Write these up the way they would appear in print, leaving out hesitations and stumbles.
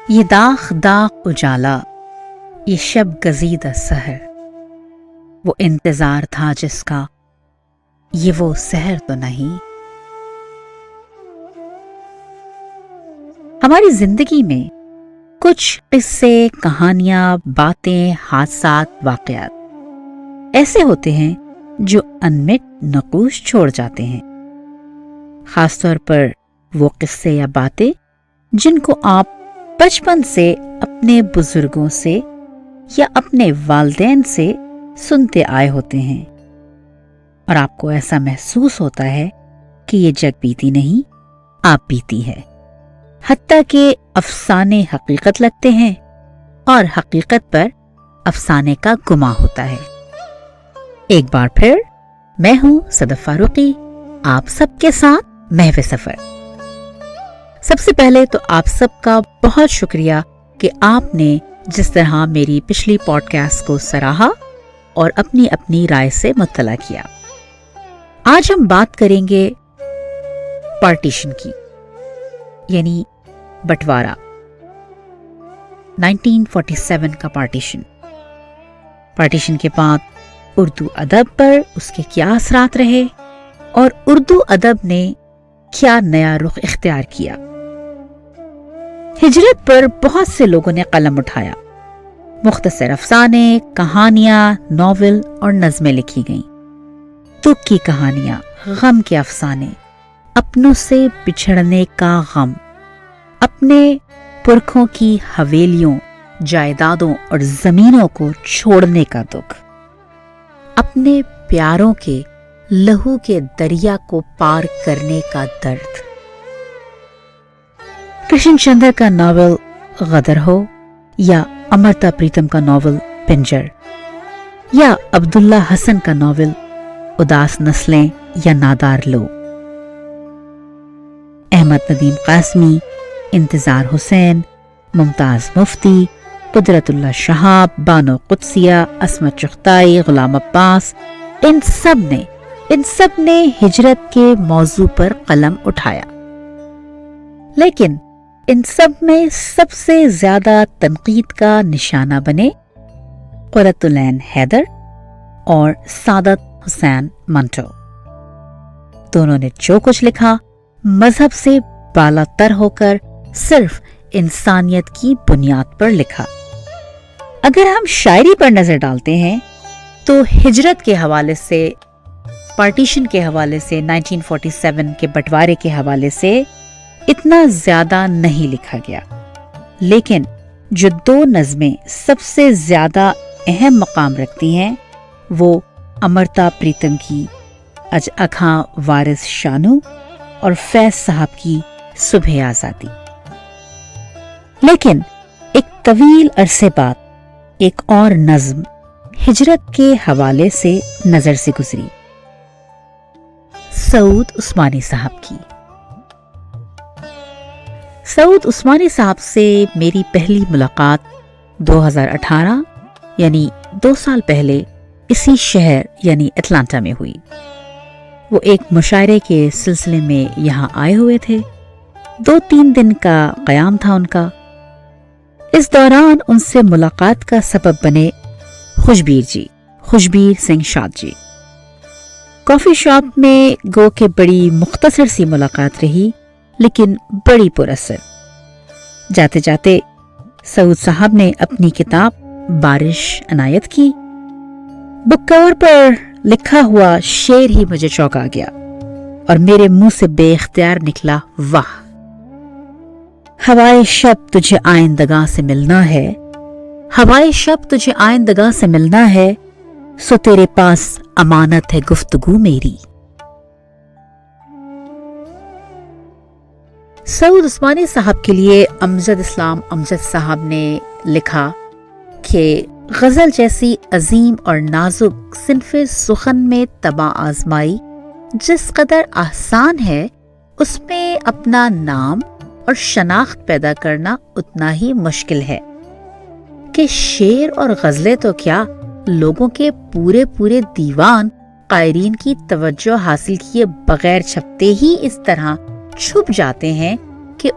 یہ داغ داغ اجالا، یہ شب گزیدہ سحر، وہ انتظار تھا جس کا، یہ وہ سحر تو نہیں۔ ہماری زندگی میں کچھ قصے، کہانیاں، باتیں، حادثات، واقعات ایسے ہوتے ہیں جو انمٹ نقوش چھوڑ جاتے ہیں، خاص طور پر وہ قصے یا باتیں جن کو آپ بچپن سے اپنے بزرگوں سے یا اپنے والدین سے سنتے آئے ہوتے ہیں، اور آپ کو ایسا محسوس ہوتا ہے کہ یہ جگ بیتی نہیں، آپ بیتی ہے، حتیٰ کہ افسانے حقیقت لگتے ہیں اور حقیقت پر افسانے کا گماں ہوتا ہے۔ ایک بار پھر میں ہوں صدف فاروقی، آپ سب کے ساتھ محو سفر۔ سب سے پہلے تو آپ سب کا بہت شکریہ کہ آپ نے جس طرح میری پچھلی پوڈ کاسٹ کو سراہا اور اپنی اپنی رائے سے مطلع کیا۔ آج ہم بات کریں گے پارٹیشن کی، یعنی بٹوارا، 1947 کا پارٹیشن کے بعد اردو ادب پر اس کے کیا اثرات رہے اور اردو ادب نے کیا نیا رخ اختیار کیا۔ ہجرت پر بہت سے لوگوں نے قلم اٹھایا، مختصر افسانے، کہانیاں، ناول اور نظمیں لکھی گئیں، دکھ کی کہانیاں، غم کے افسانے، اپنوں سے بچھڑنے کا غم، اپنے پرکھوں کی حویلیوں، جائیدادوں اور زمینوں کو چھوڑنے کا دکھ، اپنے پیاروں کے لہو کے دریا کو پار کرنے کا درد۔ کرشن چندر کا ناول غدر ہو، یا امرتا پریتم کا ناول پنجر، یا عبداللہ حسن کا ناول اداس نسلیں یا نادار لو، احمد ندیم قاسمی، انتظار حسین، ممتاز مفتی، قدرت اللہ شہاب، بانو قدسیہ، عصمت چغتائی، غلام عباس، ان سب نے ہجرت کے موضوع پر قلم اٹھایا، لیکن ان سب میں سب سے زیادہ تنقید کا نشانہ بنے قرۃ العین حیدر اور سعادت حسین منٹو۔ دونوں نے جو کچھ لکھا مذہب سے بالا تر ہو کر صرف انسانیت کی بنیاد پر لکھا۔ اگر ہم شاعری پر نظر ڈالتے ہیں تو ہجرت کے حوالے سے، پارٹیشن کے حوالے سے، 1947 کے بٹوارے کے حوالے سے اتنا زیادہ نہیں لکھا گیا، لیکن جو دو نظمیں سب سے زیادہ اہم مقام رکھتی ہیں وہ امرتا پریتم کی اج اکھاں وارث شانو اور فیض صاحب کی صبح آزادی۔ لیکن ایک طویل عرصے بعد ایک اور نظم ہجرت کے حوالے سے نظر سے گزری، سعود عثمانی صاحب کی۔ سعود عثمانی صاحب سے میری پہلی ملاقات 2018 یعنی 2 سال پہلے اسی شہر یعنی اٹلانٹا میں ہوئی۔ وہ ایک مشاعرے کے سلسلے میں یہاں آئے ہوئے تھے، 2-3 دن کا قیام تھا ان کا۔ اس دوران ان سے ملاقات کا سبب بنے خوشبیر سنگھ شاد جی۔ کافی شاپ میں گو کہ بڑی مختصر سی ملاقات رہی، لیکن بڑی پر اثر۔ جاتے جاتے سعود صاحب نے اپنی کتاب بارش عنایت کی۔ بک کور پر لکھا ہوا شعر ہی مجھے چونکا گیا اور میرے منہ سے بے اختیار نکلا، واہ! ہوائے شب تجھے آئندگاں سے ملنا ہے، ہوائے شب تجھے آئندگاں سے ملنا ہے، سو تیرے پاس امانت ہے گفتگو میری۔ سعود عثمانی صاحب کے لیے امجد اسلام امجد صاحب نے لکھا کہ غزل جیسی عظیم اور نازک صنف سخن میں طبع آزمائی جس قدر آسان ہے، اس میں اپنا نام اور شناخت پیدا کرنا اتنا ہی مشکل ہے کہ شعر اور غزلیں تو کیا، لوگوں کے پورے دیوان قائرین کی توجہ حاصل کیے بغیر چھپتے ہی اس طرح چھپ جاتے ہیں کہ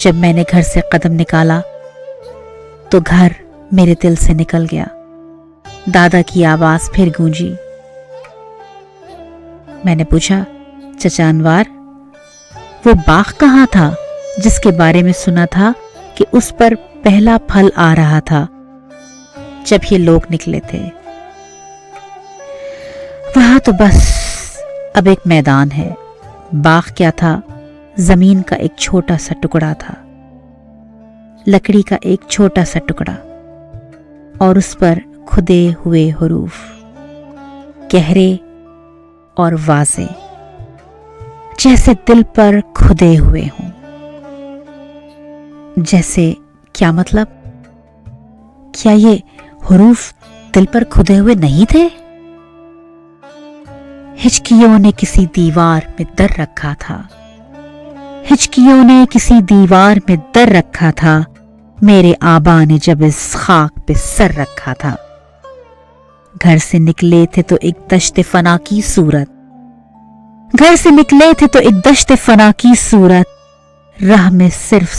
جب میں نے گھر سے قدم نکالا تو گھر میرے دل سے نکل گیا۔ دادا کی آواز پھر گونجی۔ میں نے پوچھا، چچا انوار، وہ باغ کہاں تھا جس کے بارے میں سنا تھا کہ اس پر پہلا پھل آ رہا تھا جب یہ لوگ نکلے تھے؟ وہاں تو بس اب ایک میدان ہے۔ باغ کیا تھا؟ زمین کا ایک چھوٹا سا ٹکڑا تھا، لکڑی کا ایک چھوٹا سا ٹکڑا، اور اس پر کھدے ہوئے حروف، گہرے اور واضح، جیسے دل پر کھدے ہوئے ہوں۔ جیسے کیا مطلب؟ کیا یہ حروف دل پر کھدے ہوئے نہیں تھے؟ ہچکیوں نے کسی دیوار میں در رکھا تھا، ہچکیوں نے کسی دیوار میں در رکھا تھا، میرے آبا نے جب اس خاک پہ سر رکھا تھا۔ گھر سے نکلے تھے تو ایک دشت فنا کی صورت، گھر سے نکلے تھے تو ایک دشت فنا کی صورت، راہ میں صرف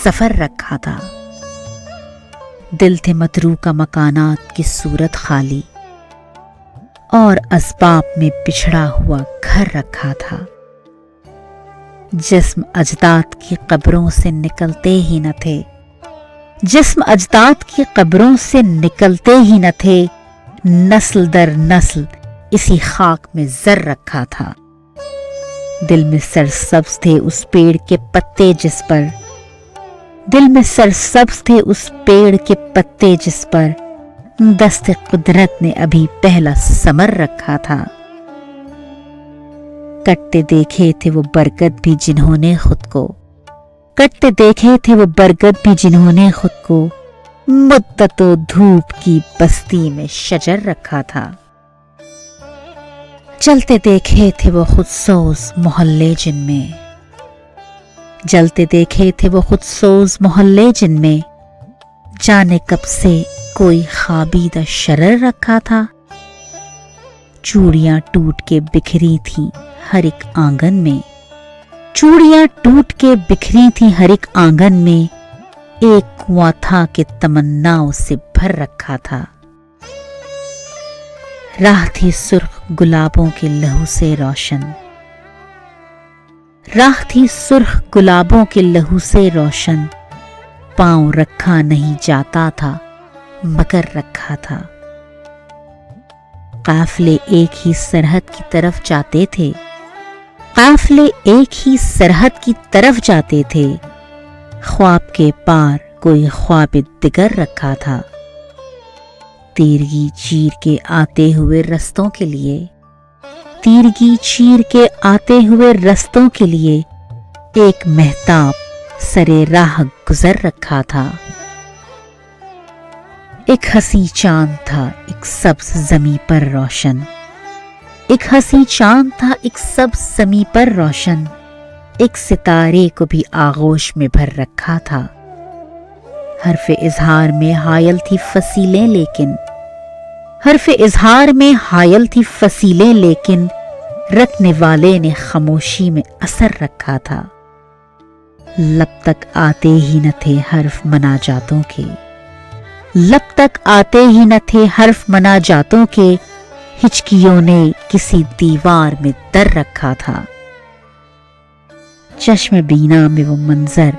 سفر رکھا تھا۔ دل تھے متروکہ مکانات کی صورت خالی، اور اسباب میں بچھڑا ہوا گھر رکھا تھا۔ جسم اجداد کی قبروں سے نکلتے ہی نہ تھے، جسم اجداد کی قبروں سے نکلتے ہی نہ تھے، نسل در نسل اسی خاک میں زر رکھا تھا۔ دل میں سرسبز تھے اس پیڑ کے پتے جس پر، دل میں سرسبز تھے اس پیڑ کے پتے جس پر دست قدرت نے ابھی پہلا ثمر رکھا تھا۔ کٹتے دیکھے تھے وہ برگد بھی جنہوں نے خود کو، کٹتے دیکھے تھے وہ برگد بھی جنہوں نے خود کو مدت و دھوپ کی بستی میں شجر رکھا تھا۔ جلتے دیکھے تھے وہ خود سوز محلے جن میں، جلتے دیکھے تھے وہ خود سوز محلے جن میں جانے کب سے کوئی خوابیدہ شرر رکھا تھا۔ چوڑیاں ٹوٹ کے بکھری تھیں ہر ایک آنگن میں، چوڑیاں ٹوٹ کے بکھری تھیں ہر ایک آنگن میں، ایک کنواں تھا کہ تمناؤں سے بھر رکھا تھا۔ راہ تھی سرخ گلابوں کے لہو سے روشن، راہ تھی سرخ گلابوں کے لہو سے روشن، پاؤں رکھا نہیں جاتا تھا مگر رکھا تھا۔ قافلے ایک ہی سرحد کی طرف جاتے تھے، قافلے ایک ہی سرحد کی طرف جاتے تھے، خواب کے پار کوئی خواب دگر رکھا تھا۔ تیرگی چیر کے آتے ہوئے رستوں کے لیے، تیرگی چیر کے آتے ہوئے رستوں کے لیے ایک مہتاب سرے راہ گزر رکھا تھا۔ ایک حسین چاند تھا ایک سبز زمیں پر روشن، ایک حسین چاند تھا ایک سبز زمیں پر روشن، ایک ستارے کو بھی آغوش میں بھر رکھا تھا۔ حرف اظہار میں حائل تھی فصیلیں لیکن، حرف اظہار میں حائل تھی فصیلیں لیکن رکھنے والے نے خاموشی میں اثر رکھا تھا۔ لب تک آتے ہی نہ تھے حرف مناجاتوں کے، لب تک آتے ہی نہ تھے حرف مناجاتوں کے، ہچکیوں نے کسی دیوار میں در رکھا تھا۔ چشم بینا میں وہ منظر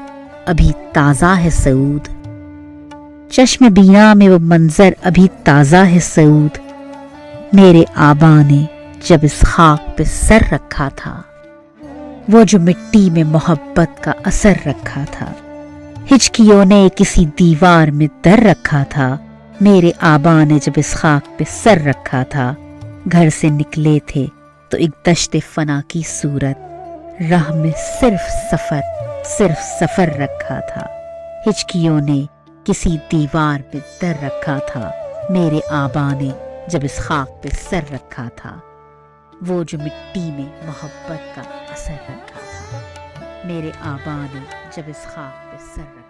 ابھی تازہ ہے سعود، چشم بینا میں وہ منظر ابھی تازہ ہے سعود، میرے آبا نے جب اس خاک پہ سر رکھا تھا، وہ جو مٹی میں محبت کا اثر رکھا تھا۔ ہچکیوں نے کسی دیوار میں در رکھا تھا، میرے آبا نے جب اس خاک پہ سر رکھا تھا۔ گھر سے نکلے تھے تو ایک دشت فنا کی صورت، راہ میں صرف سفر رکھا تھا۔ ہچکیوں نے کسی دیوار پہ در رکھا تھا، میرے آبا نے جب اس خاک پہ سر رکھا تھا، وہ جو مٹی میں محبت کا اثر رکھا تھا، میرے آبا نے جب اس خاک پہ سر رکھا